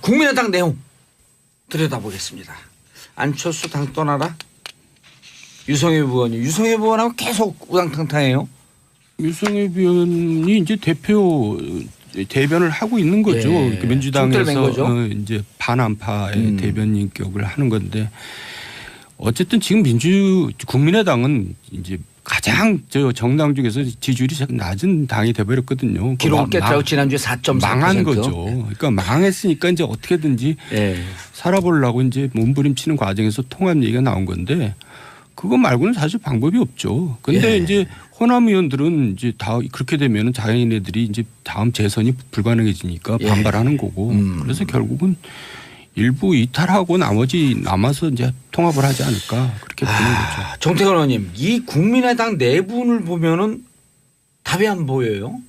국민의당 내용 들여다보겠습니다. 안철수 당 떠나라. 유성엽 의원이 유성엽 의원하고 계속 우당탕탕해요. 유성엽 의원이 이제 대변을 하고 있는 거죠. 예. 민주당에서 이제 반안파의 대변인격을 하는 건데 어쨌든 지금 국민의당은 이제 가장 정당 중에서 지지율이 낮은 당이 돼버렸거든요. 기록을 깼다고 지난주에 4.4%. 망한 거죠. 그러니까 망했으니까 이제 어떻게든지 살아보려고 이제 몸부림치는 과정에서 통합 얘기가 나온 건데 그거 말고는 사실 방법이 없죠. 그런데 이제 호남 의원들은 이제 다 그렇게 되면 자기네들이 이제 다음 재선이 불가능해지니까 반발하는 거고 그래서 결국은 일부 이탈하고 나머지 남아서 이제 통합을 하지 않을까 그렇게 보는 거죠. 정태근 의원님, 이 국민의당 내분을 보면은 답이 안 보여요?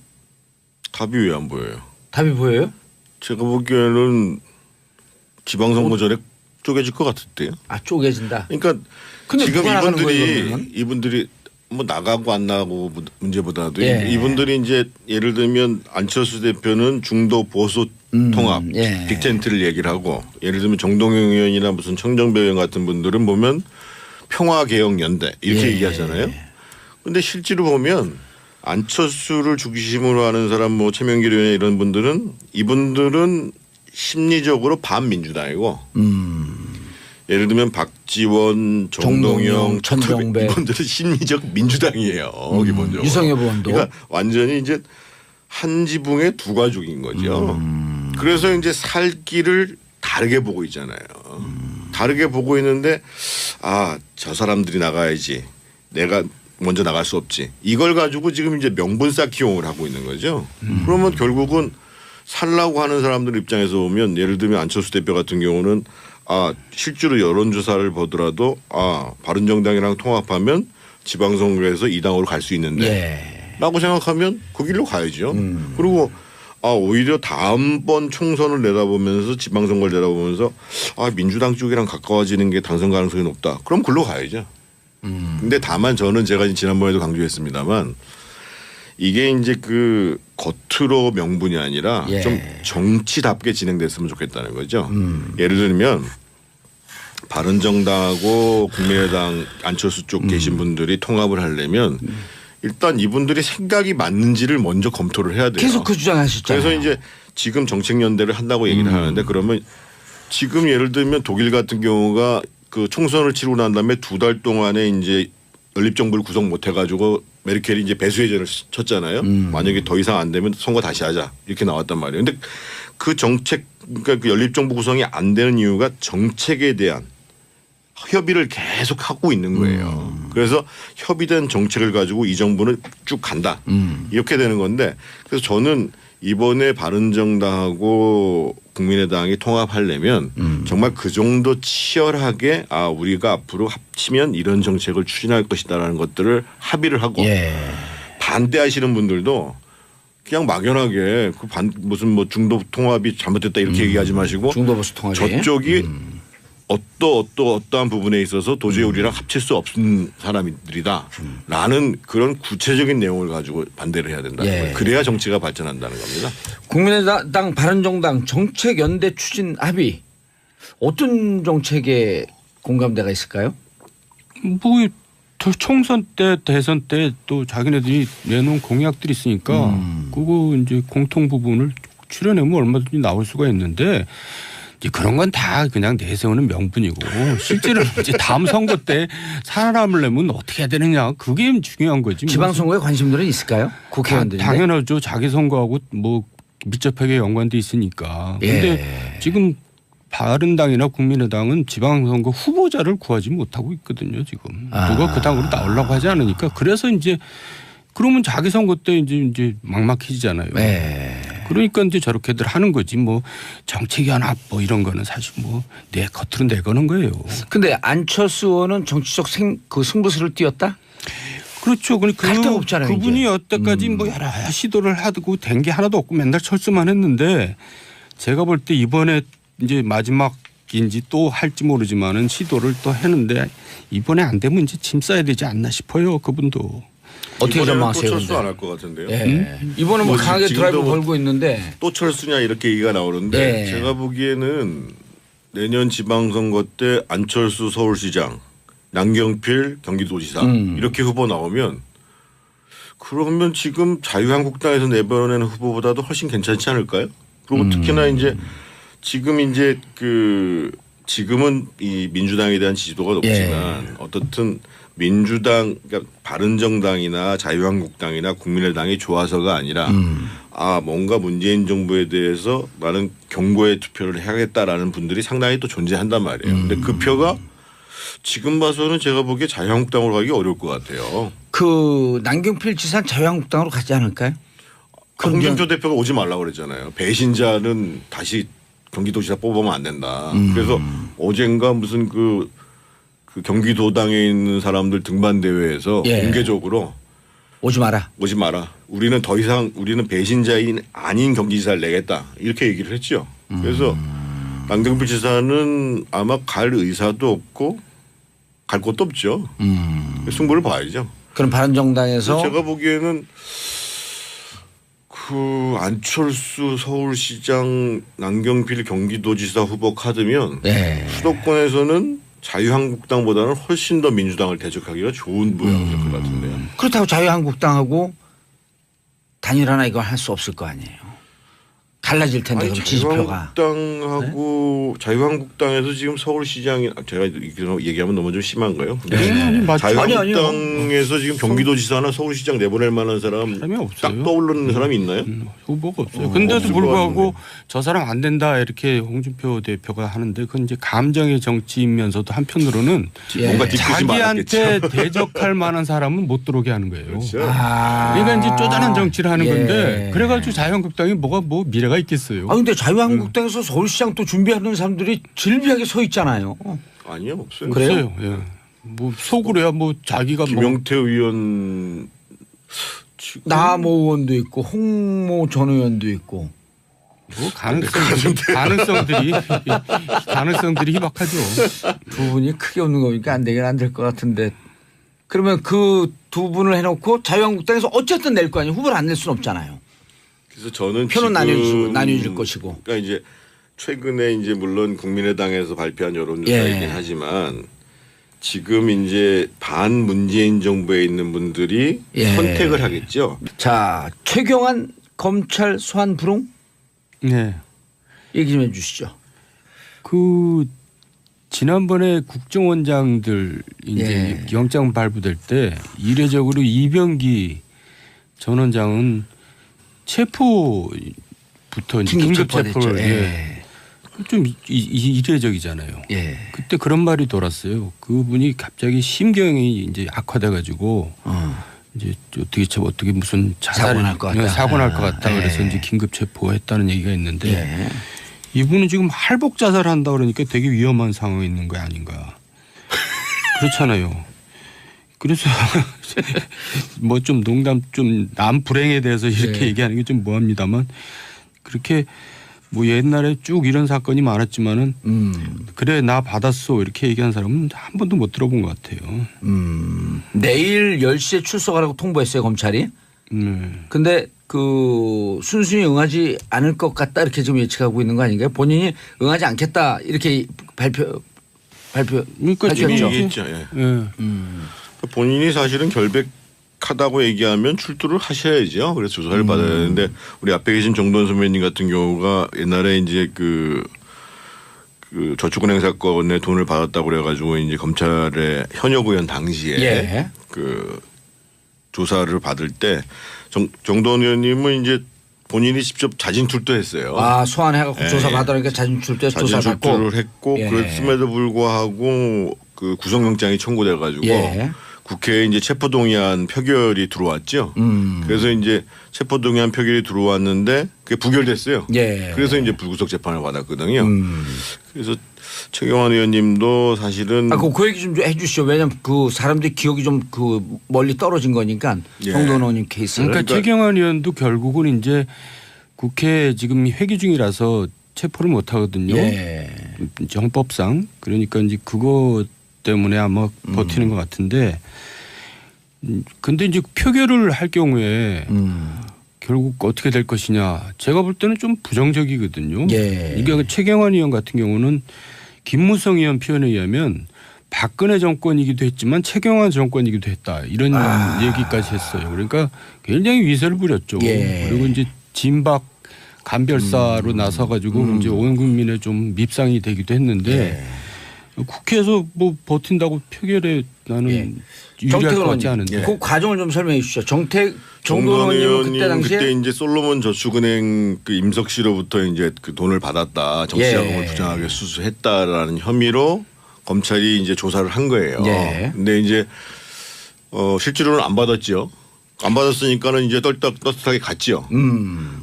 답이 왜 안 보여요? 답이 보여요? 제가 보기에는 지방선거 전에 쪼개질 것 같은데요. 아, 쪼개진다. 그러니까 근데 지금 누가 나가는 거예요, 이분들이 뭐 나가고 안 나가고 문제보다도 예. 이분들이 이제 예를 들면 안철수 대표는 중도 보수 통합 빅텐트를 얘기를 하고 예를 들면 정동영 의원이나 무슨 청정배 의원 같은 분들은 보면 평화개혁연대 이렇게 얘기하잖아요. 그런데 실제로 보면 안철수를 중심으로 하는 사람 뭐 최명길 의원 이런 분들은 이분들은 심리적으로 반민주당이고 예를 들면 박지원, 정동영, 천정배 이분들은 심리적 민주당이에요. 기본적으로. 유성엽 의원도. 그러니까 완전히 이제 한 지붕의 두 가족인 거죠. 그래서 이제 살 길을 다르게 보고 있잖아요. 다르게 보고 있는데 저 사람들이 나가야지. 내가 먼저 나갈 수 없지. 이걸 가지고 지금 이제 명분 쌓기 용을 하고 있는 거죠. 그러면 결국은 살라고 하는 사람들 입장에서 보면 예를 들면 안철수 대표 같은 경우는 실제로 여론조사를 보더라도 바른정당이랑 통합하면 지방선거에서 이 당으로 갈 수 있는데 라고 생각하면 그 길로 가야죠. 그리고 오히려 다음번 총선을 내다보면서 지방선거를 내다보면서 민주당 쪽이랑 가까워지는 게 당선 가능성이 높다. 그럼 글로 가야죠. 근데 다만 저는 제가 지난번에도 강조했습니다만 이게 이제 그 겉으로 명분이 아니라 좀 정치답게 진행됐으면 좋겠다는 거죠. 예를 들면 바른정당하고 국민의당 안철수 쪽 계신 분들이 통합을 하려면 일단 이분들이 생각이 맞는지를 먼저 검토를 해야 돼요. 계속 그 주장하셨잖아요. 그래서 이제 지금 정책연대를 한다고 얘기를 하는데 그러면 지금 예를 들면 독일 같은 경우가 그 총선을 치르고 난 다음에 2달 동안에 이제 연립정부를 구성 못 해가지고 메르켈이 이제 배수해전을 쳤잖아요. 만약에 더 이상 안 되면 선거 다시 하자 이렇게 나왔단 말이에요. 근데 그 정책 그러니까 그 연립정부 구성이 안 되는 이유가 정책에 대한 협의를 계속 하고 있는 거예요. 그래서 협의된 정책을 가지고 이 정부는 쭉 간다. 이렇게 되는 건데 그래서 저는 이번에 바른정당하고 국민의당이 통합하려면 정말 그 정도 치열하게 우리가 앞으로 합치면 이런 정책을 추진할 것이다라는 것들을 합의를 하고 반대하시는 분들도 그냥 막연하게 무슨 뭐 중도 통합이 잘못됐다 이렇게 얘기하지 마시고 중도 보수 통합이 저쪽이 어떠한 부분에 있어서 도저히 우리랑 합칠 수 없는 사람들이다라는 그런 구체적인 내용을 가지고 반대를 해야 된다는 거예요. 그래야 정치가 발전한다는 겁니다. 국민의당 바른정당 정책연대 추진 합의 어떤 정책에 공감대가 있을까요? 뭐 총선 때 대선 때 또 자기네들이 내놓은 공약들이 있으니까 그거 이제 공통 부분을 추려내면 얼마든지 나올 수가 있는데 이제 그런 건 다 그냥 내세우는 명분이고 실제로 이제 다음 선거 때 살아남으려면 어떻게 해야 되느냐 그게 중요한 거지. 지방선거에 관심들은 있을까요? 국회의원들인데. 당연하죠. 자기 선거하고 뭐 밀접하게 연관돼 있으니까. 그런데 지금 바른당이나 국민의당은 지방선거 후보자를 구하지 못하고 있거든요. 지금 누가 그 당으로 나오려고 하지 않으니까 그래서 이제 그러면 자기 선거 때 이제 막막해지잖아요. 그러니까 이제 저렇게들 하는 거지 뭐 정책연합 뭐 이런 거는 사실 뭐 내 겉으로 내거는 거예요. 근데 안철수 의원은 정치적 승부수를 띄웠다? 그렇죠. 갈 데가 없잖아요. 그분이 이제. 여태까지 뭐 여러 시도를 하고 된 게 하나도 없고 맨날 철수만 했는데 제가 볼 때 이번에 이제 마지막인지 또 할지 모르지만은 시도를 또 했는데 이번에 안 되면 이제 짐 싸야 되지 않나 싶어요. 그분도. 어떻게 전망하세요? 또 철수 안 할 것 같은데요. 예. 이번에 뭐 강하게 지금도 드라이브 뭐 걸고 있는데 또 철수냐 이렇게 얘기가 나오는데 예. 제가 보기에는 내년 지방선거 때 안철수 서울시장, 남경필 경기도지사 이렇게 후보 나오면 그러면 지금 자유한국당에서 내보내는 후보보다도 훨씬 괜찮지 않을까요? 그리고 특히나 이제 지금 이제 지금은 이 민주당에 대한 지지도가 높지만 어떻든 민주당, 그러니까 바른정당이나 자유한국당이나 국민의당이 좋아서가 아니라 뭔가 문재인 정부에 대해서 나는 경고의 투표를 해야겠다라는 분들이 상당히 또 존재한단 말이에요. 근데 그 표가 지금 봐서는 제가 보기에 자유한국당으로 가기 어려울 것 같아요. 그 남경필 지사는 자유한국당으로 가지 않을까요? 홍준표 대표가 오지 말라고 그랬잖아요. 배신자는 다시 경기도지사 뽑으면 안 된다. 그래서 어젠가 무슨 그 경기도당에 있는 사람들 등반 대회에서 공개적으로 오지 마라. 우리는 더 이상 우리는 배신자인 아닌 경기지사를 내겠다. 이렇게 얘기를 했죠. 그래서 남경필 지사는 아마 갈 의사도 없고 갈 곳도 없죠. 승부를 봐야죠. 그럼 바른정당에서 제가 보기에는 안철수 서울시장, 남경필 경기도지사 후보 카드면 수도권에서는 자유한국당보다는 훨씬 더 민주당을 대적하기가 좋은 모양이 될 것 같은데요. 그렇다고 자유한국당하고 단일화나 이걸 할 수 없을 거 아니에요. 달라질 텐데 그럼 지지표가. 자유한국당에서 지금 서울시장이 제가 얘기하면 너무 좀 심한가요? 맞죠. 자유한국당에서 지금 경기도지사나 서울시장 내보낼 만한 사람이 없어요. 딱 떠오르는 사람이 있나요? 후보가 없어요. 근데도 불구하고 저 사람 안 된다 이렇게 홍준표 대표가 하는데 그건 이제 감정의 정치이면서도 한편으로는 뭔가 자기한테 대적할 만한 사람은 못 들어오게 하는 거예요. 그렇죠. 그러니까 이제 쪼잔한 정치를 하는 건데 그래가지고 자유한국당이 뭐가 미래가 있겠어요. 근데 자유한국당에서 서울시장 또 준비하는 사람들이 질비하게 서 있잖아요. 아니요, 없어요. 그래요? 예. 뭐 속으로야 뭐 자기가 김용태 의원 나모 의원도 있고 홍모 전 의원도 있고 뭐 가능성들이 희박하죠. 두 분이 크게 없는 거니까 안 되긴 안 될 것 같은데 그러면 그 두 분을 해놓고 자유한국당에서 어쨌든 낼 거 아니에요. 후보를 안 낼 수는 없잖아요. 그래서 저는 표는 나뉘어줄 것이고. 그러니까 이제 최근에 이제 물론 국민의당에서 발표한 여론조사이긴 하지만 지금 이제 반 문재인 정부에 있는 분들이 선택을 하겠죠. 자, 최경환 검찰 소환 불응? 네. 얘기 좀 해주시죠. 지난번에 국정원장들 이제 영장 발부될 때 이례적으로 이병기 전 원장은 체포부터 긴급 체포를 좀 이례적이잖아요. 그때 그런 말이 돌았어요. 그분이 갑자기 심경이 이제 악화돼 가지고 이제 어떻게 무슨 사고 날 것 같다. 사고 날 것 같다. 그래서 이제 긴급 체포했다는 얘기가 있는데 이분은 지금 할복 자살한다 그러니까 되게 위험한 상황에 있는 거 아닌가. 그렇잖아요. 그래서 뭐 좀 농담 좀 남 불행에 대해서 이렇게 얘기하는 게 좀 뭐합니다만 그렇게 뭐 옛날에 쭉 이런 사건이 많았지만은 그래 나 받았어 이렇게 얘기한 사람은 한 번도 못 들어본 것 같아요. 내일 10시에 출석하라고 통보했어요 검찰이. 근데 순순히 응하지 않을 것 같다 이렇게 지금 예측하고 있는 거 아닌가요? 본인이 응하지 않겠다 이렇게 발표했죠. 얘기했죠. 본인이 사실은 결백하다고 얘기하면 출두를 하셔야죠. 그래서 조사를 받아야 되는데 우리 앞에 계신 정돈 선배님 같은 경우가 옛날에 이제 그 저축은행 사건에 돈을 받았다고 그래가지고 이제 검찰의 현역 의원 당시에 조사를 받을 때 정돈 의원님은 이제 본인이 직접 자진 출두했어요. 소환해갖고 조사 받으니까 자진 출두해서 조사 받고. 자진 출두를 했고 그랬음에도 불구하고 구속영장이 청구돼가지고 국회에 이제 체포동의안 표결이 들어왔죠. 그래서 이제 체포동의안 표결이 들어왔는데 그게 부결됐어요. 그래서 이제 불구속 재판을 받았거든요. 그래서 최경환 의원님도 사실은 그 얘기 좀 해주시죠. 왜냐하면 그 사람들이 기억이 좀 멀리 떨어진 거니까 정돈 의원님 케이스를. 그러니까 최경환 의원도 결국은 이제 국회 지금 회기 중이라서 체포를 못 하거든요. 헌법상. 그러니까 이제 그거 때문에 아마 버티는 것 같은데 근데 이제 표결을 할 경우에 결국 어떻게 될 것이냐. 제가 볼 때는 좀 부정적이거든요. 예. 이게 최경환 의원 같은 경우는 김무성 의원 표현에 의하면 박근혜 정권이기도 했지만 최경환 정권이기도 했다. 이런 얘기까지 했어요. 그러니까 굉장히 위세를 부렸죠. 예. 그리고 이제 진박 간별사로 나서가지고 이제 온 국민의 좀 밉상이 되기도 했는데 국회에서 뭐 버틴다고 표결에 나는 유리할 것 같지 않은데. 그 과정을 좀 설명해 주시죠. 정동원 정동원 의원님 그때 의원님 당시에 그때 이제 솔로몬 저축은행 그 임석 씨로부터 이제 그 돈을 받았다, 정치자금을 부정하게 수수했다라는 혐의로 검찰이 이제 조사를 한 거예요. 예. 근데 이제 실제로는 안 받았죠. 안 받았으니까는 이제 떳떳하게 갔죠.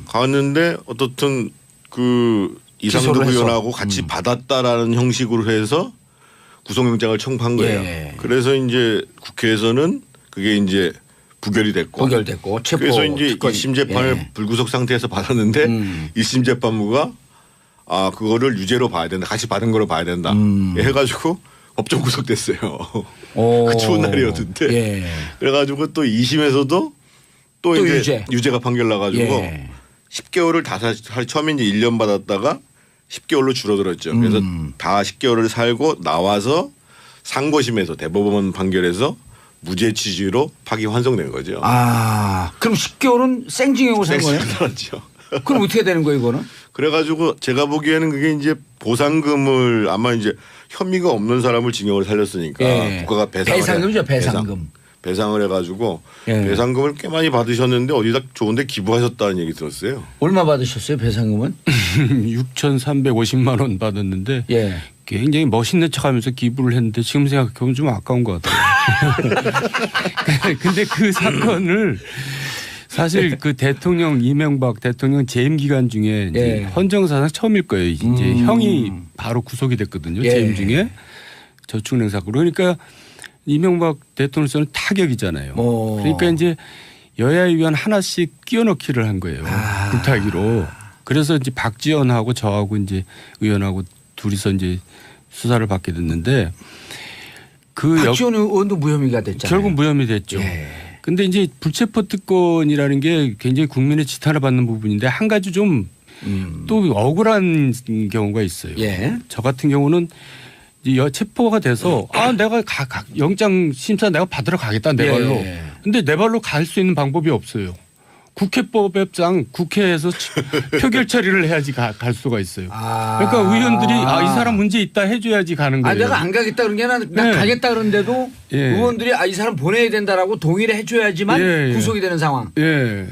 갔는데 어떻든 그 이상득 의원하고 같이 받았다라는 형식으로 해서 구속영장을 청구한 거예요. 예. 그래서 이제 국회에서는 그게 이제 부결됐고 체포 그래서 이제 특권. 1심 재판을 불구속 상태에서 받았는데 1심 재판부가 그거를 유죄로 봐야 된다. 같이 받은 거로 봐야 된다. 해가지고 법정 구속됐어요. 그 추운 날이었는데. 예. 그래가지고 또 2심에서도 또 이제 유죄가 판결 나가지고 10개월을 다 처음에 이제 1년 받았다가 10개월로 줄어들었죠. 그래서 다 10개월을 살고 나와서 상고심에서 대법원 판결에서 무죄 취지로 파기 환송된 거죠. 그럼 10개월은 생징역을 산 거예요? 생징역이죠. 그럼 어떻게 되는 거예요, 이거는? 그래가지고 제가 보기에는 그게 이제 보상금을 아마 이제 혐의가 없는 사람을 징역을 살렸으니까 국가가 배상금이죠, 배상금. 배상을 해가지고 예. 배상금을 꽤 많이 받으셨는데 어디다 좋은데 기부하셨다는 얘기 들었어요. 얼마 받으셨어요, 배상금은? 6,350만 원 받았는데 굉장히 멋있는 척하면서 기부를 했는데 지금 생각해보면 좀 아까운 것 같아요. 근데 그 사건을 사실 그 대통령 이명박 대통령 재임 기간 중에 이제 헌정사상 처음일 거예요. 이제 형이 바로 구속이 됐거든요. 재임 중에 저축은행 사건. 그러니까 이명박 대통령께서는 타격이잖아요. 그러니까 이제 여야 의원 하나씩 끼워넣기를 한 거예요. 불타기로. 그래서 이제 박지원하고 저하고 이제 의원하고 둘이서 이제 수사를 받게 됐는데 박지원 의원도 무혐의가 됐잖아요. 결국 무혐의 됐죠. 근데 이제 불체포 특권이라는 게 굉장히 국민의 지탄을 받는 부분인데 한 가지 좀 또 억울한 경우가 있어요. 저 같은 경우는 체포가 돼서 내가 영장 심사 내가 받으러 가겠다 내 발로. 근데 내 발로 갈 수 있는 방법이 없어요. 국회법상 국회에서 표결 처리를 해야지 갈 수가 있어요. 그러니까 의원들이 이 사람 문제 있다 해줘야지 가는 거예요. 내가 안 가겠다 그런 게 아니라 나 가겠다 그런데도 의원들이 이 사람 보내야 된다라고 동의를 해줘야지만 구속이 되는 상황.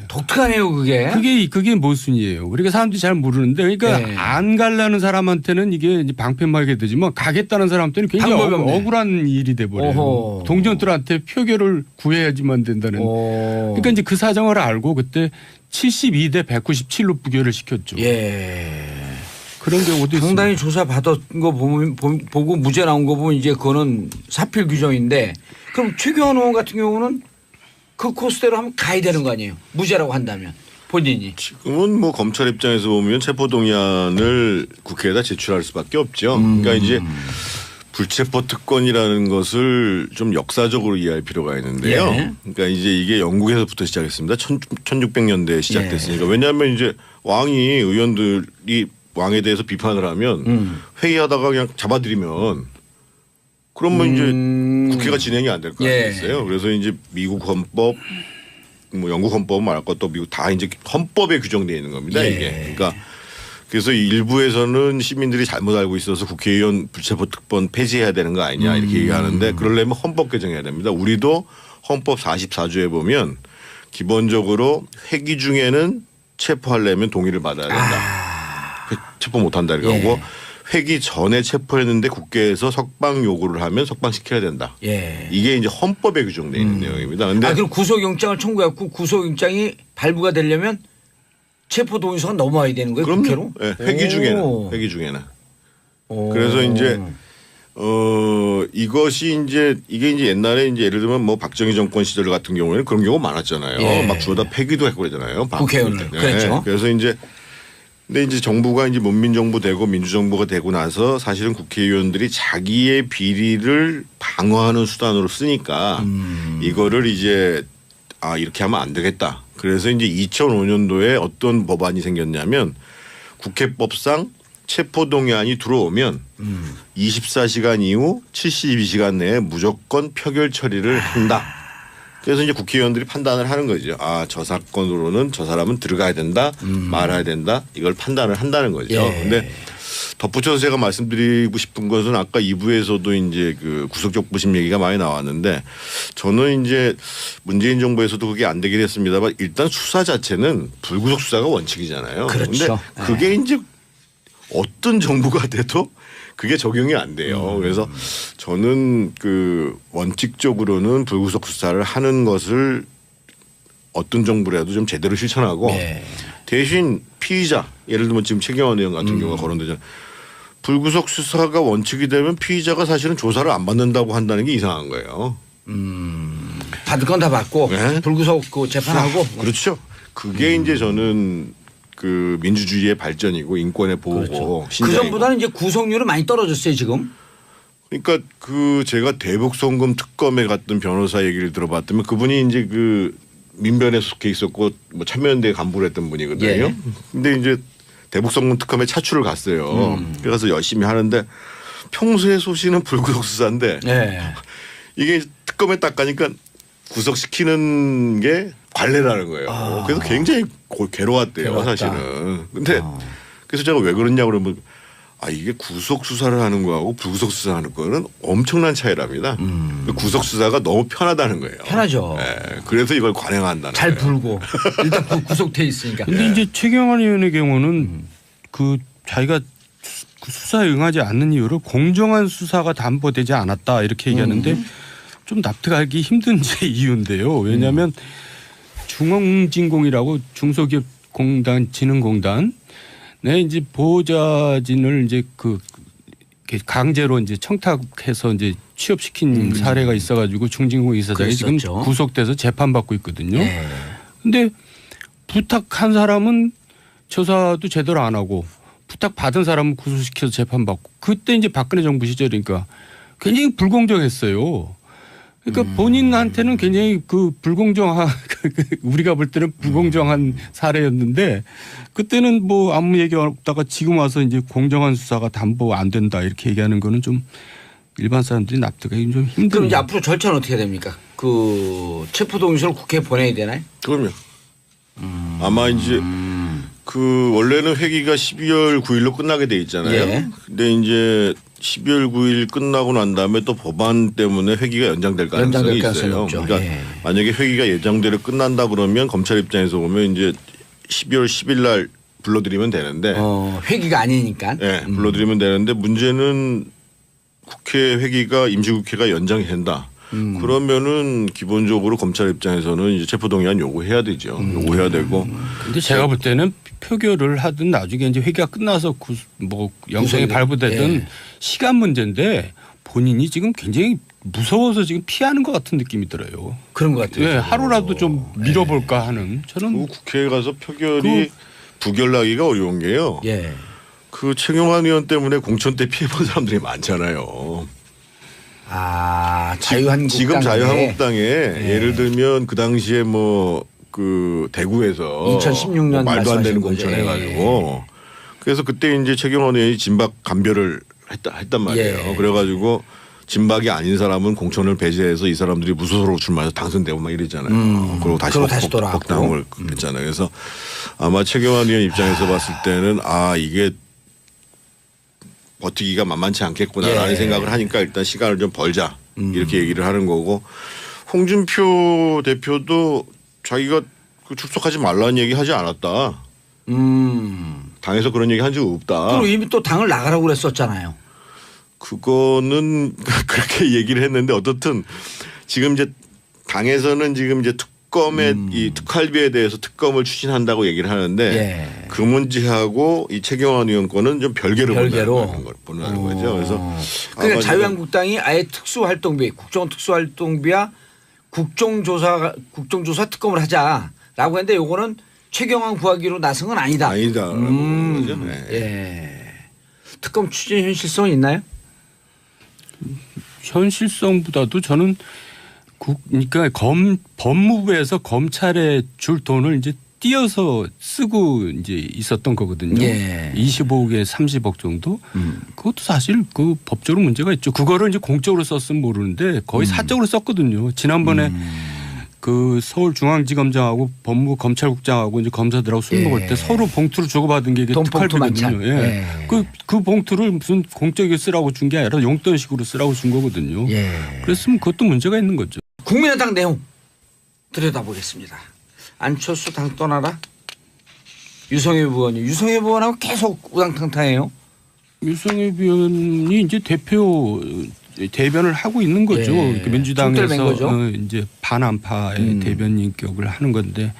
독특하네요 그게. 그게 모순이에요. 그러니까 사람들이 잘 모르는데 그러니까 안 가려는 사람한테는 이게 이제 방패막이 되지만 가겠다는 사람한테는 굉장히 억울한 일이 돼버려요. 동정들한테 표결을 구해야지만 된다는. 그러니까 이제 그 사정을 알고 그때 72대 197로 부결을 시켰죠. 그런 경우도 상당히 있습니다. 조사 받은 거 보고 무죄 나온 거 보면 이제 그거는 사필 규정인데 그럼 최경환 의원 같은 경우는 그 코스대로 하면 가야 되는 거 아니에요? 무죄라고 한다면 본인이. 지금은 뭐 검찰 입장에서 보면 체포동의안을 국회에다 제출할 수밖에 없죠. 그러니까 이제 불체포 특권이라는 것을 좀 역사적으로 이해할 필요가 있는데요. 그러니까 이제 이게 영국에서부터 시작했습니다. 1600년대에 시작됐으니까. 왜냐하면 이제 왕이 의원들이 왕에 대해서 비판을 하면 회의하다가 그냥 잡아들이면 그러면 이제 국회가 진행이 안 될 거 아니겠어요. 그래서 이제 미국 헌법 뭐 영국 헌법 말할 것도 미국 다 이제 헌법에 규정되어 있는 겁니다. 이게. 그러니까 그래서 일부에서는 시민들이 잘못 알고 있어서 국회의원 불체포 특권 폐지해야 되는 거 아니냐 이렇게 얘기하는데 그러려면 헌법 개정해야 됩니다. 우리도 헌법 44조에 보면 기본적으로 회기 중에는 체포하려면 동의를 받아야 된다. 체포 못한다 이렇게 하고 회기 전에 체포했는데 국회에서 석방 요구를 하면 석방시켜야 된다. 이게 이제 헌법에 규정되어 있는 내용입니다. 근데 그럼 구속영장을 청구했고 구속영장이 발부가 되려면 체포 동의서가 넘어와야 되는 거예요? 국회로? 회기 중에는. 그래서 이제 이것이 이제 이게 이제 옛날에 이제 예를 들면 뭐 박정희 정권 시절 같은 경우에는 그런 경우 많았잖아요. 막 주워다 폐기도 했고 그러잖아요. 국회의원을. 그렇죠. 그래서 이제 근데 이제 정부가 이제 문민정부 되고 민주정부가 되고 나서 사실은 국회의원들이 자기의 비리를 방어하는 수단으로 쓰니까 이거를 이제 이렇게 하면 안 되겠다. 그래서 이제 2005년도에 어떤 법안이 생겼냐면 국회법상 체포동의안이 들어오면 24시간 이후 72시간 내에 무조건 표결 처리를 한다. 그래서 이제 국회의원들이 판단을 하는 거죠. 저 사건으로는 저 사람은 들어가야 된다, 말아야 된다. 이걸 판단을 한다는 거죠. 그런데 덧붙여서 제가 말씀드리고 싶은 것은 아까 2부에서도 이제 그 구속적부심 얘기가 많이 나왔는데 저는 이제 문재인 정부에서도 그게 안 되긴 했습니다만 일단 수사 자체는 불구속 수사가 원칙이잖아요. 그렇죠. 근데 그게 이제 어떤 정부가 돼도 그게 적용이 안 돼요. 그래서 저는 그 원칙적으로는 불구속 수사를 하는 것을 어떤 정부라도 좀 제대로 실천하고 대신 피의자 예를 들면 지금 최경환 의원 같은 경우가 거론되잖아요. 불구속 수사가 원칙이 되면 피의자가 사실은 조사를 안 받는다고 한다는 게 이상한 거예요. 받을 건 다 받고 불구속 그 재판하고. 그렇죠. 그게 이제 저는 그 민주주의의 발전이고 인권의 보호고. 그렇죠. 그 전보다는 이제 구속률은 많이 떨어졌어요 지금. 그러니까 그 제가 대북송금 특검에 갔던 변호사 얘기를 들어봤더니 그분이 이제 그 민변에 속해 있었고 뭐 참여연대 간부를 했던 분이거든요. 근데 이제 대북송금 특검에 차출을 갔어요. 그래서 열심히 하는데 평소에 소신은 불구속 수사인데 이게 특검에 딱 가니까 구속시키는 게 관례라는 거예요. 그래서 굉장히 괴로웠대요 사실은. 근데 그래서 제가 왜 그러냐고 그러면 이게 구속 수사를 하는 거하고 불구속 수사하는 거는 엄청난 차이랍니다. 구속 수사가 너무 편하다는 거예요. 편하죠. 그래서 이걸 관행한다는 잘 거예요. 불고 일단 구속돼 있으니까. 근데 이제 최경환 의원의 경우는 그 자기가 수사에 응하지 않는 이유로 공정한 수사가 담보되지 않았다 이렇게 얘기하는데 좀 납득하기 힘든 제 이유인데요. 왜냐하면 중앙진공이라고 중소기업공단 진흥공단 네 이제 보호자진을 이제 그 강제로 이제 청탁해서 이제 취업시킨 사례가 있어가지고 중진공 이사장이 지금 구속돼서 재판받고 있거든요. 근데 부탁한 사람은 조사도 제대로 안 하고 부탁 받은 사람은 구속시켜서 재판받고 그때 이제 박근혜 정부 시절이니까 굉장히 불공정했어요. 그러니까 본인한테는 굉장히 그 불공정한 우리가 볼 때는 불공정한 사례였는데 그때는 뭐 아무 얘기 없다가 지금 와서 이제 공정한 수사가 담보 안 된다 이렇게 얘기하는 거는 좀 일반 사람들이 납득하기 좀 힘든. 그럼 이제 앞으로 절차는 어떻게 됩니까? 그 체포동의서를 국회에 보내야 되나요? 그럼요. 아마 이제 그 원래는 회기가 12월 9일로 끝나게 돼 있잖아요. 근데 이제 12월 9일 끝나고 난 다음에 또 법안 때문에 회기가 연장될 가능성이 있어요. 그러니까 만약에 회기가 예정대로 끝난다 그러면 검찰 입장에서 보면 이제 12월 10일 날 불러들이면 되는데 회기가 아니니까. 불러들이면 되는데 문제는 국회 회기가 임시국회가 연장이 된다. 그러면은 기본적으로 검찰 입장에서는 이제 체포동의안 요구해야 되죠. 요구해야 되고. 근데 제가 볼 때는 표결을 하든 나중에 이제 회기가 끝나서 뭐 영장이 발부되든 시간 문제인데 본인이 지금 굉장히 무서워서 지금 피하는 것 같은 느낌이 들어요. 그런 것 같아요. 하루라도 좀 밀어볼까 하는 저는. 국회에 가서 표결이 부결나기가 어려운 게요. 그 최경환 의원 때문에 공천 때 피해본 사람들이 많잖아요. 자유한국당 지금 자유한국당에 예를 들면 그 당시에 뭐 그 대구에서 2016년 말도 안 되는 공천해가지고 그래서 그때 이제 최경환 의원이 진박 감별을 했단 말이에요. 그래가지고 진박이 아닌 사람은 공천을 배제해서 이 사람들이 무소속으로 출마해서 당선되고 막 이랬잖아요. 그리고 다시 복당을 했잖아요. 그래서 아마 최경환 의원 입장에서 봤을 때는 이게 버티기가 만만치 않겠구나라는 생각을 하니까 일단 시간을 좀 벌자 이렇게 얘기를 하는 거고 홍준표 대표도 자기가 출석하지 말라는 얘기 하지 않았다. 당에서 그런 얘기 한 적 없다. 그리고 이미 또 당을 나가라고 그랬었잖아요. 그거는 그렇게 얘기를 했는데 어떻든 지금 이제 당에서는 지금 이제 특검의 이 특활비에 대해서 특검을 추진한다고 얘기를 하는데 그 문제하고 이 최경환 의원 거는 좀 별개로 본다는 거죠. 그래서 그러니까 자유한국당이 아예 특수활동비, 국정특수활동비와 국정조사 특검을 하자라고 했는데 요거는 최경환 구하기로 나선 건 아니다. 아니다라는 거죠. 네. 예. 특검 추진 현실성 있나요? 현실성보다도 저는 그러니까 법무부에서 검찰에 줄 돈을 이제 띄어서 쓰고 이제 있었던 거거든요. 예. 25억에 30억 정도. 그것도 사실 그 법적으로 문제가 있죠. 그거를 이제 공적으로 썼으면 모르는데 거의 사적으로 썼거든요. 지난번에 그 서울중앙지검장하고 법무부 검찰국장하고 이제 검사들하고 술 먹을 때 서로 봉투를 주고받은 게 이게 특활비거든요. 예. 그 봉투를 무슨 공적에 쓰라고 준 게 아니라 용돈식으로 쓰라고 준 거거든요. 그랬으면 그것도 문제가 있는 거죠. 국민의당 내용 들여다보겠습니다. 안철수 당 떠나라. 유성엽 의원이 유성엽 의원하고 계속 우당탕탕해요. 유성엽 의원이 이제 대변을 하고 있는 거죠. 예. 민주당에서 이제 반안파의 대변인격을 하는 건데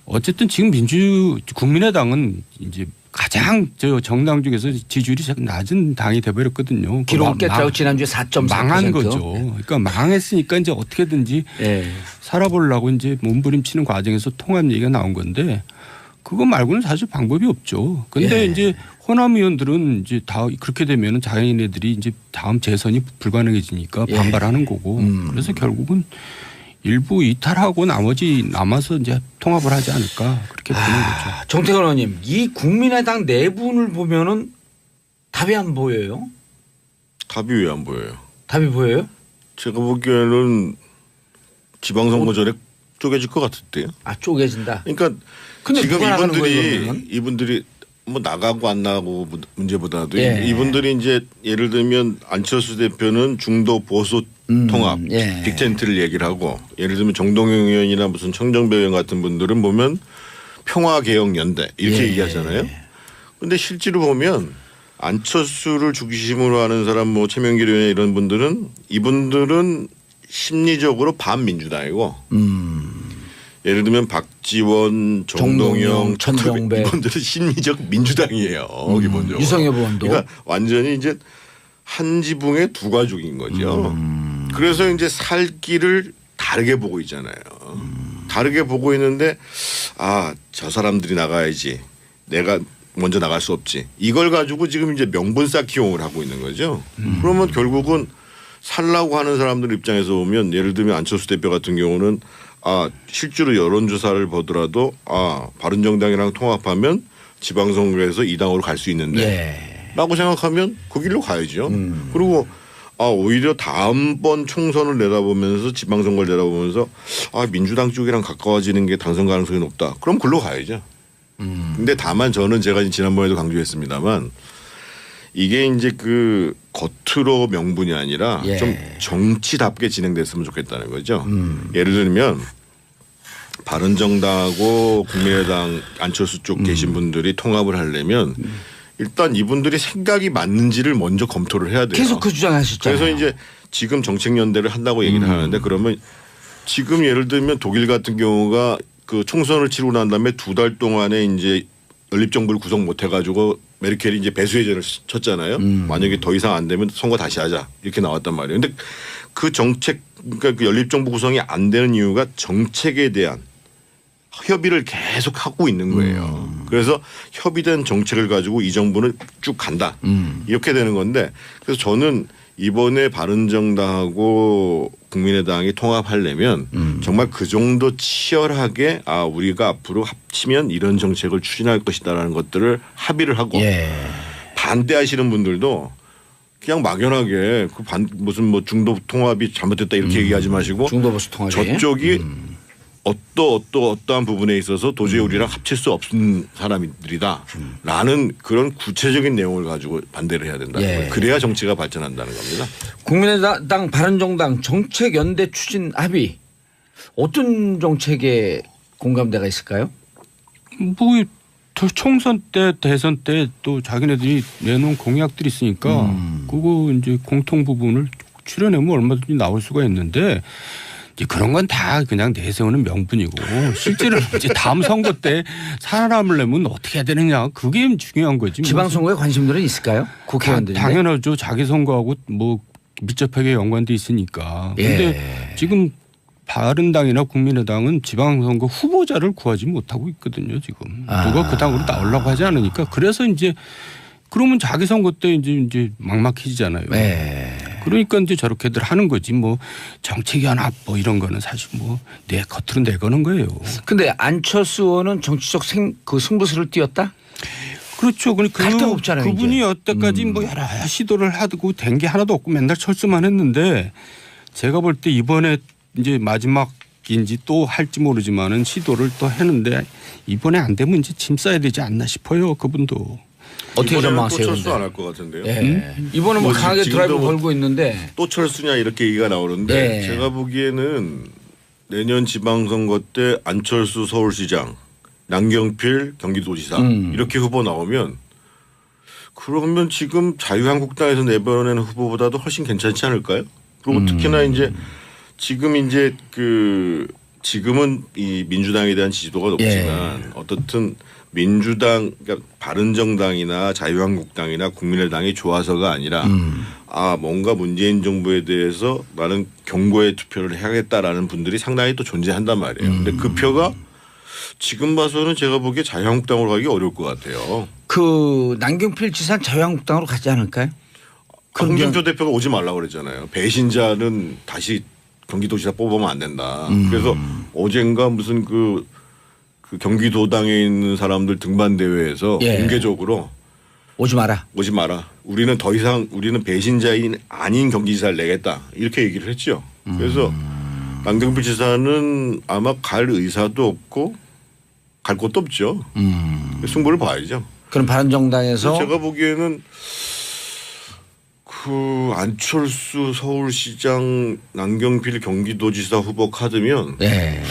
어쨌든 지금 국민의당은 이제 가장 정당 중에서 지지율이 낮은 당이 돼버렸거든요. 기록을 깨뜨리고 지난주에 4.4%. 망한 거죠. 그러니까 망했으니까 이제 어떻게든지 살아보려고 이제 몸부림치는 과정에서 통합 얘기가 나온 건데 그거 말고는 사실 방법이 없죠. 근데 이제 호남 의원들은 이제 다 그렇게 되면은 자기네들이 이제 다음 재선이 불가능해지니까 반발하는 거고. 그래서 결국은 일부 이탈하고 나머지 남아서 이제 통합을 하지 않을까 그렇게 보는 거죠. 정태근 의원님, 이 국민의당 내분을 보면은 답이 안 보여요? 답이 왜 안 보여요? 답이 보여요? 제가 보기에는 지방선거 전에 쪼개질 것 같은데요. 아, 쪼개진다. 그러니까 근데 지금 누가 나가는 거예요, 이분들이 뭐 나가고 안 나가고 문제보다도 이분들이 이제 예를 들면 안철수 대표는 중도 보수 통합 빅텐트를 얘기를 하고 예를 들면 정동영 의원이나 무슨 청정배 의원 같은 분들은 보면 평화개혁연대 이렇게 얘기하잖아요. 그런데 실제로 보면 안철수를 중심으로 하는 사람 뭐 최명길 의원 이런 분들은 이분들은 심리적으로 반민주당이고 예를 들면 박지원, 정동영, 천정배 이분들은 심리적 민주당이에요. 기본적으로. 유성엽 의원도. 그러니까 완전히 이제 한 지붕의 두 가족인 거죠. 그래서 이제 살 길을 다르게 보고 있잖아요. 다르게 보고 있는데 아, 저 사람들이 나가야지. 내가 먼저 나갈 수 없지. 이걸 가지고 지금 이제 명분 쌓기용을 하고 있는 거죠. 그러면 결국은 살라고 하는 사람들 입장에서 보면 예를 들면 안철수 대표 같은 경우는 아, 실제로 여론조사를 보더라도 아, 바른정당이랑 통합하면 지방선거에서 2당으로 갈 수 있는데 라고 생각하면 그 길로 가야죠. 그리고 아, 오히려 다음번 총선을 내다보면서 지방선거를 내다보면서 아, 민주당 쪽이랑 가까워지는 게 당선 가능성이 높다. 그럼 글로 가야죠. 근데 다만 저는 제가 지난번에도 강조했습니다만 이게 이제 그 겉으로 명분이 아니라 좀 정치답게 진행됐으면 좋겠다는 거죠. 예를 들면 바른정당하고 국민의당 안철수 쪽 계신 분들이 통합을 하려면 일단 이분들이 생각이 맞는지를 먼저 검토를 해야 돼요. 계속 그 주장하셨잖아요. 그래서 이제 지금 정책연대를 한다고 얘기를 하는데 그러면 지금 예를 들면 독일 같은 경우가 그 총선을 치르고 난 다음에 2달 동안에 이제 연립정부를 구성 못 해가지고 메르켈이 이제 배수해전을 쳤잖아요. 만약에 더 이상 안 되면 선거 다시 하자 이렇게 나왔단 말이에요. 근데 그 정책 그러니까 그 연립정부 구성이 안 되는 이유가 정책에 대한 협의를 계속 하고 있는 거예요. 그래서 협의된 정책을 가지고 이 정부는 쭉 간다. 이렇게 되는 건데 그래서 저는 이번에 바른정당하고 국민의당이 통합하려면 정말 그 정도 치열하게 아 우리가 앞으로 합치면 이런 정책을 추진할 것이다라는 것들을 합의를 하고 반대하시는 분들도 그냥 막연하게 그 무슨 뭐 중도 통합이 잘못됐다 이렇게 얘기하지 마시고 중도보수 통합이 저쪽이 어떠한 부분에 있어서 도저히 우리랑 합칠 수 없는 사람들이다라는 그런 구체적인 내용을 가지고 반대를 해야 된다는 거예요. 그래야 정치가 발전한다는 겁니다. 국민의당 바른정당 정책연대 추진 합의 어떤 정책에 공감대가 있을까요? 뭐 총선 때 대선 때 또 자기네들이 내놓은 공약들이 있으니까 그거 이제 공통 부분을 추려내면 얼마든지 나올 수가 있는데 이제 그런 건 다 그냥 내세우는 명분이고 실제로 이제 다음 선거 때 살아남으려면 어떻게 해야 되느냐 그게 중요한 거지. 지방선거에 관심들은 있을까요? 국회의원들이. 당연하죠. 자기 선거하고 뭐 밀접하게 연관돼 있으니까. 근데 지금 바른당이나 국민의당은 지방선거 후보자를 구하지 못하고 있거든요 지금. 누가 그 당으로 나오려고 하지 않으니까. 그래서 이제 그러면 자기 선거 때 이제 막막해지잖아요. 네. 그러니까 이제 저렇게들 하는 거지 뭐 정책연합 뭐 이런 거는 사실 뭐 내 겉으로 내거는 거예요. 근데 안철수 의원은 정치적 승부수를 띄웠다? 그렇죠. 갈 데가 없잖아요, 그분이 이제. 여태까지 뭐 여러 시도를 하고 된 게 하나도 없고 맨날 철수만 했는데 제가 볼 때 이번에 이제 마지막인지 또 할지 모르지만은 시도를 또 했는데 이번에 안 되면 이제 짐 싸야 되지 않나 싶어요. 그분도. 어떻게 전망하세요? 또 철수 안 할 것 같은데요. 네. 이번에 뭐 강하게 드라이브 걸고 있는데 또 철수냐 이렇게 얘기가 나오는데 네. 제가 보기에는 내년 지방선거 때 안철수 서울시장, 남경필 경기도지사 이렇게 후보 나오면 그러면 지금 자유한국당에서 내보낸 후보보다도 훨씬 괜찮지 않을까요? 그리고 특히나 이제 지금은 이 민주당에 대한 지지도가 높지만 어떻든 민주당, 그러니까 바른정당이나 자유한국당이나 국민의당이 좋아서가 아니라 뭔가 문재인 정부에 대해서 나는 경고의 투표를 해야겠다라는 분들이 상당히 또 존재한단 말이에요. 근데 그 표가 지금 봐서는 제가 보기에 자유한국당으로 가기 어려울 것 같아요. 그 남경필 지사는 자유한국당으로 가지 않을까요? 홍준표 대표가 오지 말라고 그랬잖아요. 배신자는 다시 경기도지사 뽑으면 안 된다. 그래서 어젠가 무슨 그 경기도당에 있는 사람들 등반 대회에서 공개적으로 오지 마라. 우리는 더 이상 우리는 배신자인 아닌 경기지사를 내겠다. 이렇게 얘기를 했죠. 그래서 남경필 지사는 아마 갈 의사도 없고 갈 곳도 없죠. 승부를 봐야죠. 그럼 바른정당에서 제가 보기에는 그 안철수 서울시장, 남경필 경기도지사 후보 카드면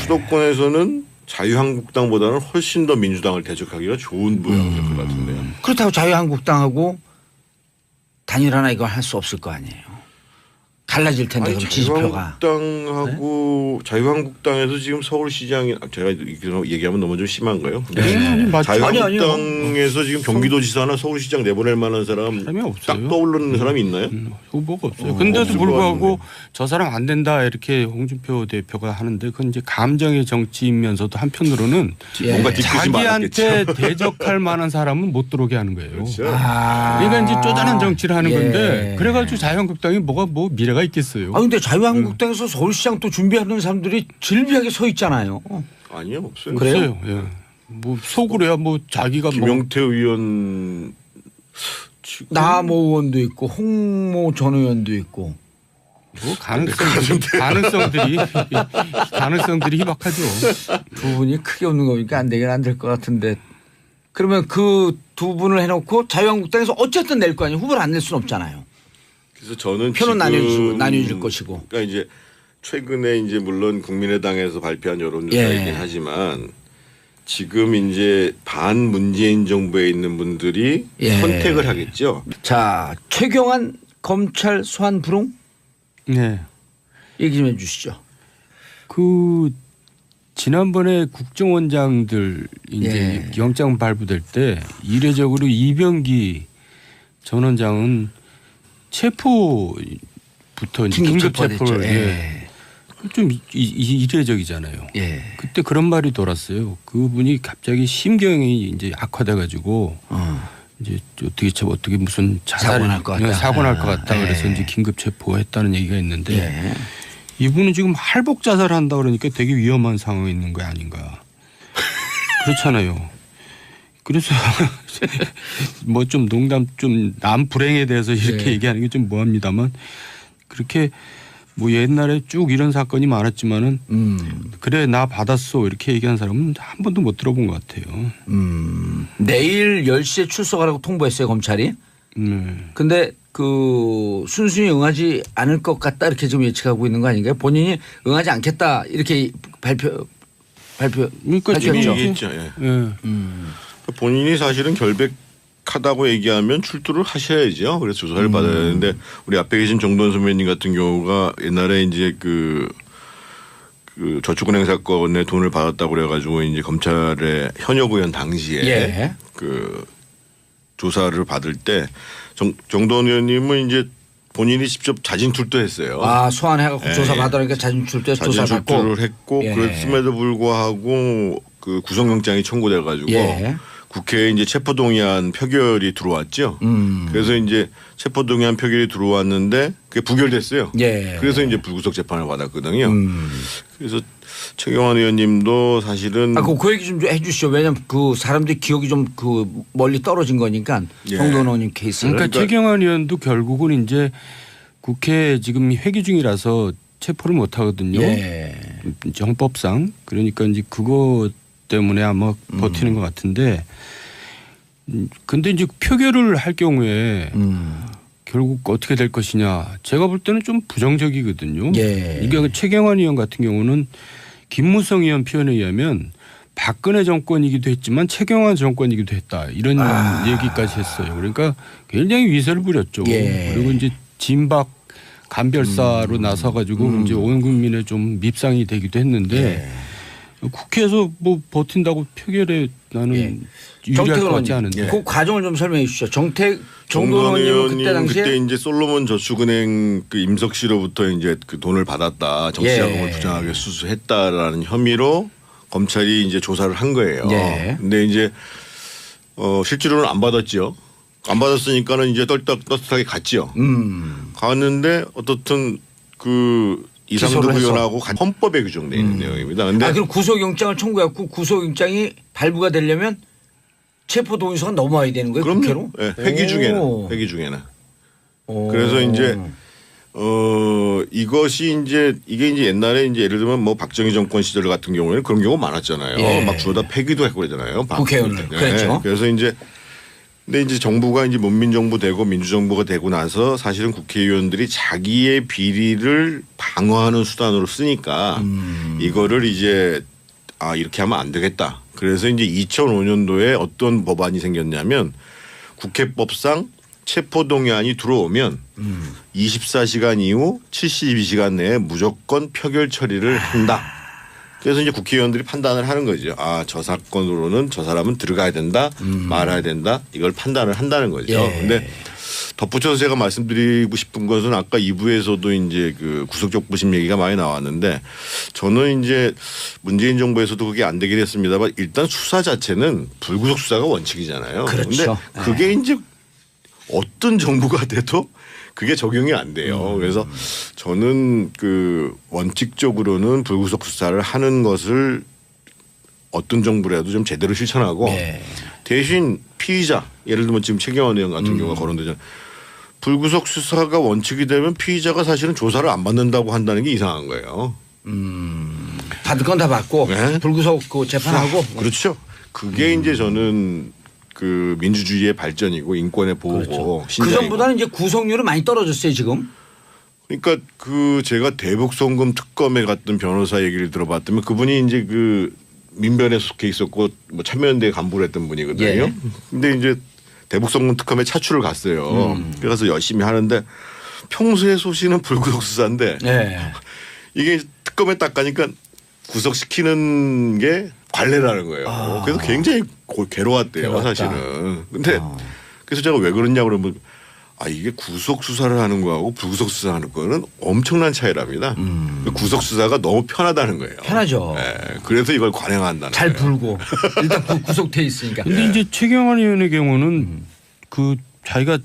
수도권에서는 자유한국당보다는 훨씬 더 민주당을 대적하기가 좋은 모양일 것 같은데요. 그렇다고 자유한국당하고 단일화나 이거 할 수 없을 거 아니에요. 갈라질 텐데 그럼 지지표가. 자유한국당에서 지금 서울시장이 제가 얘기하면 너무 좀 심한가요? 아니요. 자유한국당에서 지금 경기도지사나 서울시장 내보낼 만한 사람이 딱 떠오르는 사람이 있나요? 후보가 없어요. 근데도 불구하고 저 사람 안 된다 이렇게 홍준표 대표가 하는데 그건 이제 감정의 정치이면서도 한편으로는 뭔가 뒤끝이 자기한테 대적할 만한 사람은 못 들어오게 하는 거예요. 그렇죠. 그러니까 이제 쪼잔한 정치를 하는 건데 그래가지고 자유한국당이 뭐가 미래가 있겠어요. 근데 자유한국당에서 서울시장 또 준비하는 사람들이 질비하게 서 있잖아요. 아니요, 없어요. 그래요? 예. 뭐 속으로야 뭐 자기가 김용태 의원 나모 의원도 있고 홍모 전 의원도 있고 뭐 가능성들이 희박하죠. 두 분이 크게 없는 거니까 안 되긴 안 될 것 같은데 그러면 그 두 분을 해놓고 자유한국당에서 어쨌든 낼 거 아니에요. 후보를 안 낼 수는 없잖아요. 그래서 저는 표는 나뉘어질 것이고. 그러니까 이제 최근에 이제 물론 국민의당에서 발표한 여론조사이긴 하지만 지금 이제 반 문재인 정부에 있는 분들이 선택을 하겠죠. 자, 최경환 검찰 소환 불응? 네. 얘기 좀 해주시죠. 그 지난번에 국정원장들 이제 영장 발부될 때 이례적으로 이병기 전 원장은 체포부터 긴급 체포를 좀 이례적이잖아요. 그때 그런 말이 돌았어요. 그분이 갑자기 심경이 이제 악화돼가지고 이제 어떻게 무슨 사고 날 것 같다. 그래서 이제 긴급 체포했다는 얘기가 있는데 이분은 지금 할복 자살한다 그러니까 되게 위험한 상황에 있는 거 아닌가. 그렇잖아요. 그래서 뭐 좀 농담 좀 남 불행에 대해서 이렇게 얘기하는 게 좀 뭐합니다만 그렇게 뭐 옛날에 쭉 이런 사건이 많았지만은 그래 나 받았어 이렇게 얘기한 사람은 한 번도 못 들어본 것 같아요. 내일 10시에 출석하라고 통보했어요 검찰이. 근데 그 순순히 응하지 않을 것 같다 이렇게 지금 예측하고 있는 거 아닌가요? 본인이 응하지 않겠다 이렇게 발표했죠. 얘기했죠. 본인이 사실은 결백하다고 얘기하면 출두를 하셔야죠. 그래서 조사를 받아야 되는데 우리 앞에 계신 정돈 선배님 같은 경우가 옛날에 이제 그 저축은행 사건에 돈을 받았다고 그래가지고 이제 검찰의 현역 의원 당시에 그 조사를 받을 때 정돈 의원님은 이제 본인이 직접 자진출두했어요. 아 소환해갖고 조사받으니까 자진출두해서 조사받고. 자진출두를 했고 그랬음에도 불구하고 그 구속영장이 청구돼가지고 국회에 이제 체포동의안 표결이 들어왔죠. 그래서 이제 체포동의안 표결이 들어왔는데 그게 부결됐어요. 그래서 이제 불구속 재판을 받았거든요. 그래서 최경환 의원님도 사실은 그 얘기 좀 해주시죠. 왜냐하면 그 사람들이 기억이 좀 그 멀리 떨어진 거니까 정도원 의원님 케이스. 그러니까 최경환 의원도 결국은 이제 국회 지금 회기 중이라서 체포를 못 하거든요. 정법상. 그러니까 이제 그거 때문에 아마 버티는 것 같은데 근데 이제 표결을 할 경우에 결국 어떻게 될 것이냐 제가 볼 때는 좀 부정적이거든요. 이게 최경환 의원 같은 경우는 김무성 의원 표현에 의하면 박근혜 정권이기도 했지만 최경환 정권이기도 했다 이런 얘기까지 했어요. 그러니까 굉장히 위세를 부렸죠. 그리고 이제 진박 간별사로 나서가지고 이제 온 국민의 좀 밉상이 되기도 했는데 국회에서 뭐 버틴다고 표결에 나는 유리할 것 같지 않은데. 그 과정을 좀 설명해 주시죠. 정도원 의원님은 그때 당시에 그때 이제 솔로몬 저축은행 그 임석 씨로부터 이제 그 돈을 받았다, 정치자금을 부정하게 수수했다라는 혐의로 검찰이 이제 조사를 한 거예요. 근데 이제 실제로는 안 받았죠. 안 받았으니까는 이제 떳떳하게 갔죠. 갔는데 어떻든 그 이상도 의원하고 헌법에 규정되어 있는 내용입니다. 근데 그럼 구속영장을 청구했고 구속영장이 발부가 되려면 체포동의서가 넘어와야 되는 거예요? 그럼요. 국회로? 네, 회기 중에는. 그래서 이제 이것이 이게 이제 옛날에 이제 예를 들면 뭐 박정희 정권 시절 같은 경우에는 그런 경우가 많았잖아요. 막 주워다 폐기도 했고 그러잖아요. 국회의원들. 그렇죠. 그래서 이제 근데 이제 정부가 이제 문민정부 되고 민주정부가 되고 나서 사실은 국회의원들이 자기의 비리를 방어하는 수단으로 쓰니까 이거를 이제 이렇게 하면 안 되겠다. 그래서 이제 2005년도에 어떤 법안이 생겼냐면 국회법상 체포동의안이 들어오면 24시간 이후 72시간 내에 무조건 표결 처리를 한다. 그래서 이제 국회의원들이 판단을 하는 거죠. 저 사건으로는 저 사람은 들어가야 된다, 말아야 된다. 이걸 판단을 한다는 거죠. 근데 덧붙여서 제가 말씀드리고 싶은 것은 아까 2부에서도 이제 그 구속적 부심 얘기가 많이 나왔는데 저는 이제 문재인 정부에서도 그게 안 되긴 했습니다만 일단 수사 자체는 불구속 수사가 원칙이잖아요. 그렇죠. 근데 그게 이제 어떤 정부가 돼도 그게 적용이 안 돼요. 그래서 저는 그 원칙적으로는 불구속 수사를 하는 것을 어떤 정부라도 좀 제대로 실천하고 대신 피의자 예를 들면 지금 최경환 의원 같은 경우가 거론되잖아요. 불구속 수사가 원칙이 되면 피의자가 사실은 조사를 안 받는다고 한다는 게 이상한 거예요. 받을 건 다 받고 불구속 그 재판하고. 그렇죠. 그게 이제 저는 그 민주주의의 발전이고 인권의 보호고. 그 전보다는 이제 구속률은 많이 떨어졌어요 지금. 그러니까 그 제가 대북송금 특검에 갔던 변호사 얘기를 들어봤더니 그분이 이제 그 민변에 속해 있었고 뭐 참여연대 간부를 했던 분이거든요. 근데 이제 대북송금 특검에 차출을 갔어요. 그래서 열심히 하는데 평소에 소시는 불구속 수사인데 이게 특검에 딱 가니까 구속시키는 게 관례라는 거예요. 그래서 굉장히 괴로웠대요 사실은. 근데 그래서 제가 왜 그러냐고 그러면 이게 구속 수사를 하는 거하고 불구속 수사하는 거는 엄청난 차이랍니다. 구속 수사가 너무 편하다는 거예요. 편하죠. 그래서 이걸 관행한다는 잘 거예요. 불고 일단 구속돼 있으니까. 근데 이제 최경환 의원의 경우는 그 자기가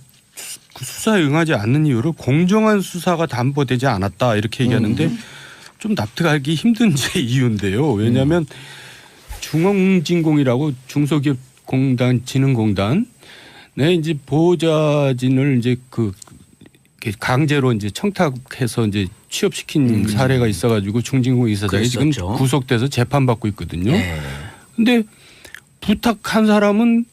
그 수사에 응하지 않는 이유로 공정한 수사가 담보되지 않았다 이렇게 얘기하는데 좀 납득하기 힘든 제 이유인데요. 왜냐하면 중앙진공이라고 중소기업공단 진흥공단 네 이제 보호자진을 이제 그 강제로 이제 청탁해서 이제 취업시킨 사례가 있어가지고 중진공 이사장이 지금 구속돼서 재판받고 있거든요. 근데 부탁한 사람은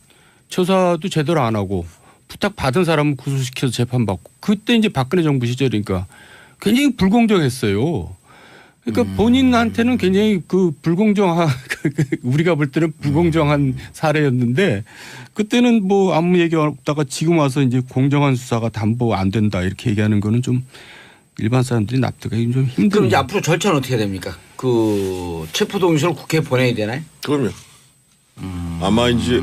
조사도 제대로 안 하고 부탁받은 사람은 구속시켜서 재판받고 그때 이제 박근혜 정부 시절이니까 굉장히 불공정했어요. 그러니까 본인한테는 굉장히 그 불공정한 우리가 볼 때는 불공정한 사례였는데 그때는 뭐 아무 얘기 없다가 지금 와서 이제 공정한 수사가 담보 안 된다 이렇게 얘기하는 거는 좀 일반 사람들이 납득하기 좀 힘들어요. 그럼 이제 앞으로 절차는 어떻게 됩니까? 그 체포동의서를 국회에 보내야 되나요? 그럼요. 아마 이제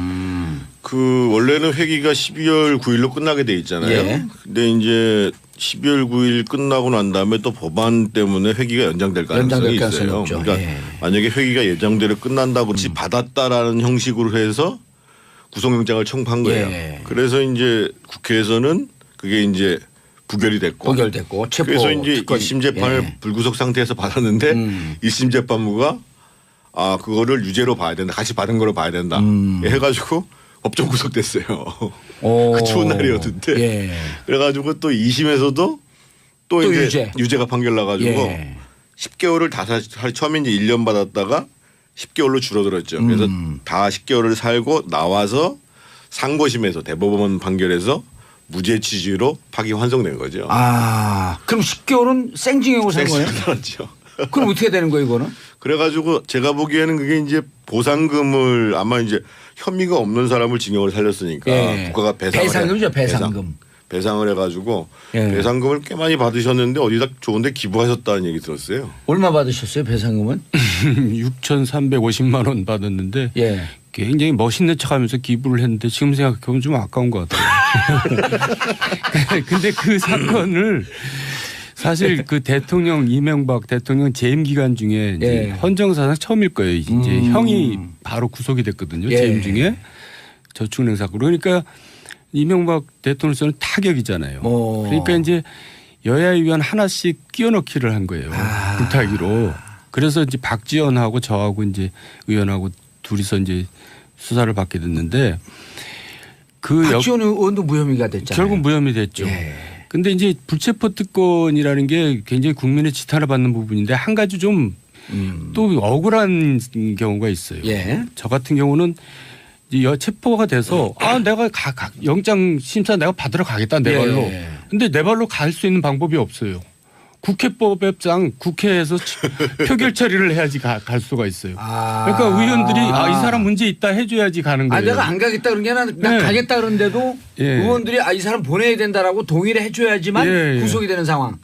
그 원래는 회기가 12월 9일로 끝나게 돼 있잖아요. 근데 이제 12월 9일 끝나고 난 다음에 또 법안 때문에 회기가 연장될 가능성이 있어요. 없죠. 그러니까 예. 만약에 회기가 예정대로 끝난다고 그렇지 받았다라는 형식으로 해서 구속영장을 청구한 거예요. 예. 그래서 이제 국회에서는 그게 이제 부결이 됐고 체포 그래서 이제 특권. 1심 재판을 예. 불구속 상태에서 받았는데 1심 재판부가 그거를 유죄로 봐야 된다. 같이 받은 거로 봐야 된다. 해가지고 법정 구속됐어요. 그 추운 날이었는데. 예. 그래가지고 또 2심에서도 또 이제 유죄가 판결 나가지고 예. 10개월을 다 처음에 이제 1년 받았다가 10개월로 줄어들었죠. 그래서 다 10개월을 살고 나와서 상고심에서 대법원 판결에서 무죄 취지로 파기 환송된 거죠. 그럼 10개월은 생징역으로 산 거예요? 그렇죠. 그럼 어떻게 되는 거예요, 이거는? 그래가지고 제가 보기에는 그게 이제 보상금을 아마 이제 혐의가 없는 사람을 징역을 살렸으니까 예. 국가가 배상금이죠, 배상금. 배상을 해가지고 예. 배상금을 꽤 많이 받으셨는데 어디다 좋은데 기부하셨다는 얘기 들었어요. 얼마 받으셨어요, 배상금은? 6,350만 원 받았는데 예. 굉장히 멋있는 척하면서 기부를 했는데 지금 생각해보면 좀 아까운 것 같아요. 근데 그 사건을 사실 그 대통령 이명박 대통령 재임 기간 중에 이제 예. 헌정사상 처음일 거예요. 이제 형이 바로 구속이 됐거든요. 예. 재임 중에 저축은행 사건으로. 그러니까 이명박 대통령께서는 타격이잖아요. 그러니까 이제 여야의원 하나씩 끼워넣기를 한 거예요. 불타기로. 그래서 이제 박지원하고 저하고 이제 의원하고 둘이서 이제 수사를 받게 됐는데 박지원 의원도 무혐의가 됐잖아요. 결국 무혐의 됐죠. 근데 이제 불체포 특권이라는 게 굉장히 국민의 지탄을 받는 부분인데 한 가지 좀 또 억울한 경우가 있어요. 예. 저 같은 경우는 이제 체포가 돼서 내가 영장 심사 내가 받으러 가겠다 내 발로. 예. 근데 내 발로 갈 수 있는 방법이 없어요. 국회법상 국회에서 표결 처리를 해야지 갈 수가 있어요. 그러니까 의원들이 이 사람 문제 있다 해줘야지 가는 거예요. 내가 안 가겠다 그런 게 아니라 나 가겠다 그런데도 의원들이 이 사람 보내야 된다라고 동의를 해줘야지만 구속이 되는 상황.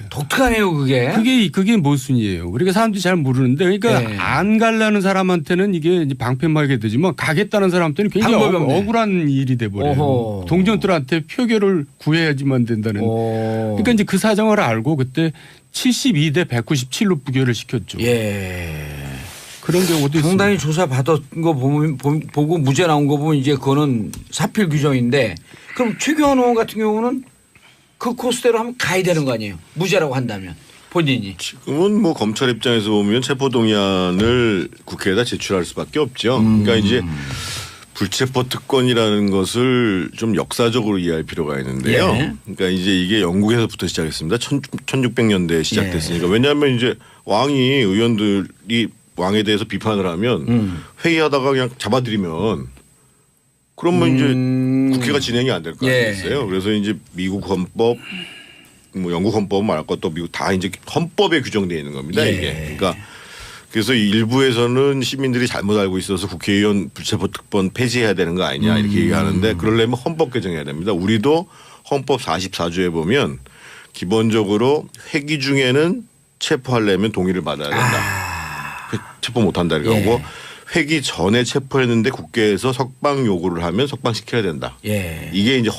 독특하네요 그게. 그게 모순이에요. 그러니까 사람들이 잘 모르는데 그러니까 안 가려는 사람한테는 이게 이제 방패막이 되지만 가겠다는 사람한테는 굉장히 억울한 일이 돼버려요. 동정들한테 표결을 구해야지만 된다는. 그러니까 이제 그 사정을 알고 그때 72대 197로 부결을 시켰죠. 그런 경우도 상당히 있습니다. 조사 받은 거 보고 무죄 나온 거 보면 이제 그거는 사필 규정인데 그럼 최경환 의원 같은 경우는 그 코스대로 하면 가야 되는 거 아니에요? 무죄라고 한다면 본인이. 지금은 뭐 검찰 입장에서 보면 체포동의안을 국회에다 제출할 수밖에 없죠. 그러니까 이제 불체포 특권이라는 것을 좀 역사적으로 이해할 필요가 있는데요. 그러니까 이제 이게 영국에서부터 시작했습니다. 1600년대에 시작됐으니까. 왜냐하면 이제 왕이 의원들이 왕에 대해서 비판을 하면 회의하다가 그냥 잡아들이면 그러면 이제 국회가 진행이 안 될 거 아니겠어요. 그래서 이제 미국 헌법, 뭐 영국 헌법 말할 것도 미국 다 이제 헌법에 규정되어 있는 겁니다. 이게. 그러니까 그래서 일부에서는 시민들이 잘못 알고 있어서 국회의원 불체포 특권 폐지해야 되는 거 아니냐 이렇게 얘기하는데 그러려면 헌법 개정해야 됩니다. 우리도 헌법 44조에 보면 기본적으로 회기 중에는 체포하려면 동의를 받아야 된다. 체포 못한다 이렇게 하고 회기 전에 체포했는데 국회에서 석방 요구를 하면 석방시켜야 된다. 이게 이제